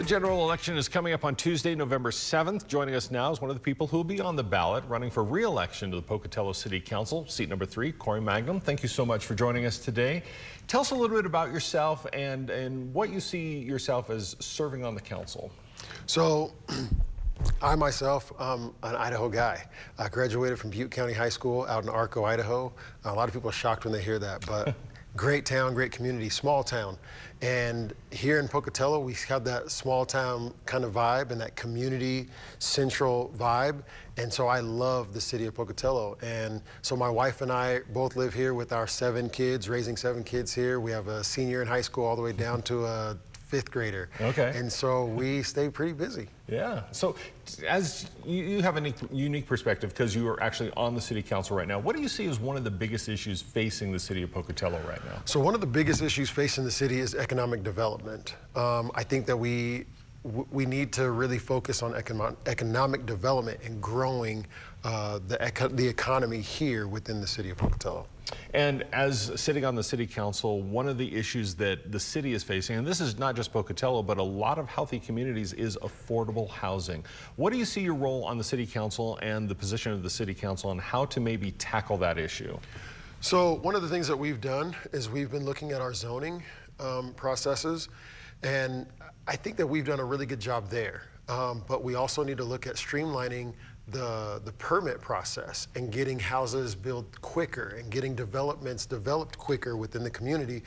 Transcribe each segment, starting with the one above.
The general election is coming up on Tuesday, November 7th. Joining us now is one of the people who will be on the ballot running for re-election to the Pocatello City Council, seat number 3, Corey Mangum. Thank you so much for joining us today. Tell us a little bit about yourself and what you see yourself as serving on the council. So, I myself, an Idaho guy. I graduated from Butte County High School out in Arco, Idaho. A lot of people are shocked when they hear that, but great town, great community, small town. And here in Pocatello, we have that small town kind of vibe and that community central vibe. And so I love the city of Pocatello. And so my wife and I both live here with our 7 kids, raising 7 kids here. We have a senior in high school all the way down to a 5th grader. Okay. And so we stay pretty busy. Yeah. So as you have a unique perspective because you are actually on the city council right now, what do you see as one of the biggest issues facing the city of Pocatello right now? So one of the biggest issues facing the city is economic development. I think that we need to really focus on economic development and growing the economy here within the city of Pocatello. And as sitting on the city council, one of the issues that the city is facing, and this is not just Pocatello, but a lot of healthy communities, is affordable housing. What do you see your role on the city council and the position of the city council on how to maybe tackle that issue? So one of the things that we've done is we've been looking at our zoning processes, and I think that we've done a really good job there. But we also need to look at streamlining the permit process and getting houses built quicker and getting developments developed quicker within the community.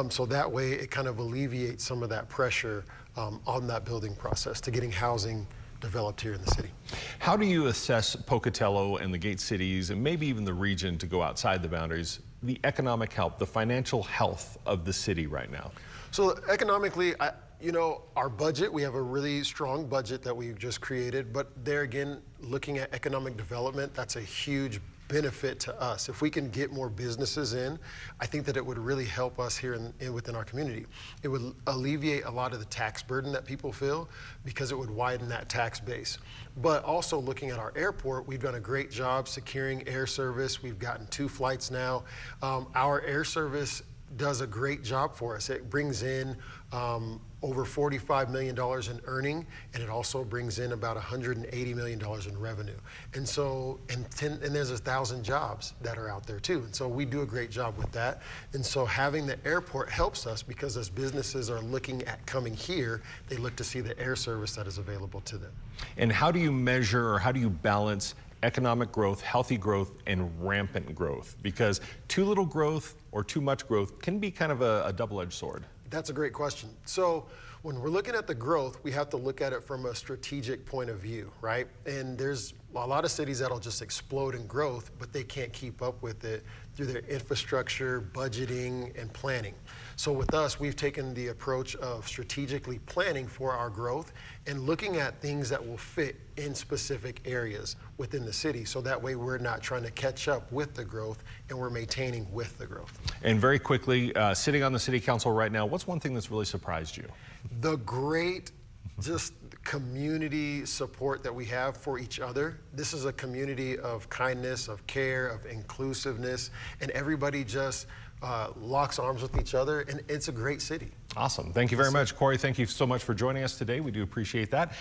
So that way it kind of alleviates some of that pressure on that building process to getting housing developed here in the city. How do you assess Pocatello and the Gate cities and maybe even the region to go outside the boundaries, the economic health, the financial health of the city right now? So economically, you know, our budget, we have a really strong budget that we've just created, but there again, looking at economic development, that's a huge benefit to us. If we can get more businesses in, I think that it would really help us here within our community. It would alleviate a lot of the tax burden that people feel because it would widen that tax base. But also looking at our airport, we've done a great job securing air service. We've gotten 2 flights now. Our air service does a great job for us. It brings in over $45 million in earning, and it also brings in about $180 million in revenue. And so, and there's 1,000 jobs that are out there too. And so we do a great job with that. And so having the airport helps us because as businesses are looking at coming here, they look to see the air service that is available to them. And how do you measure or how do you balance economic growth, healthy growth, and rampant growth? Because too little growth or too much growth can be kind of a double-edged sword. That's a great question. So when we're looking at the growth, we have to look at it from a strategic point of view, right? And there's a lot of cities that'll just explode in growth, but they can't keep up with it through their infrastructure, budgeting, and planning. So with us, we've taken the approach of strategically planning for our growth and looking at things that will fit in specific areas within the city. So that way we're not trying to catch up with the growth and we're maintaining with the growth. And very quickly, sitting on the city council right now, what's one thing that's really surprised you? The great just community support that we have for each other. This is a community of kindness, of care, of inclusiveness, and everybody just locks arms with each other, and it's a great city. Awesome. Thank you very much, Corey. Thank you so much for joining us today. We do appreciate that.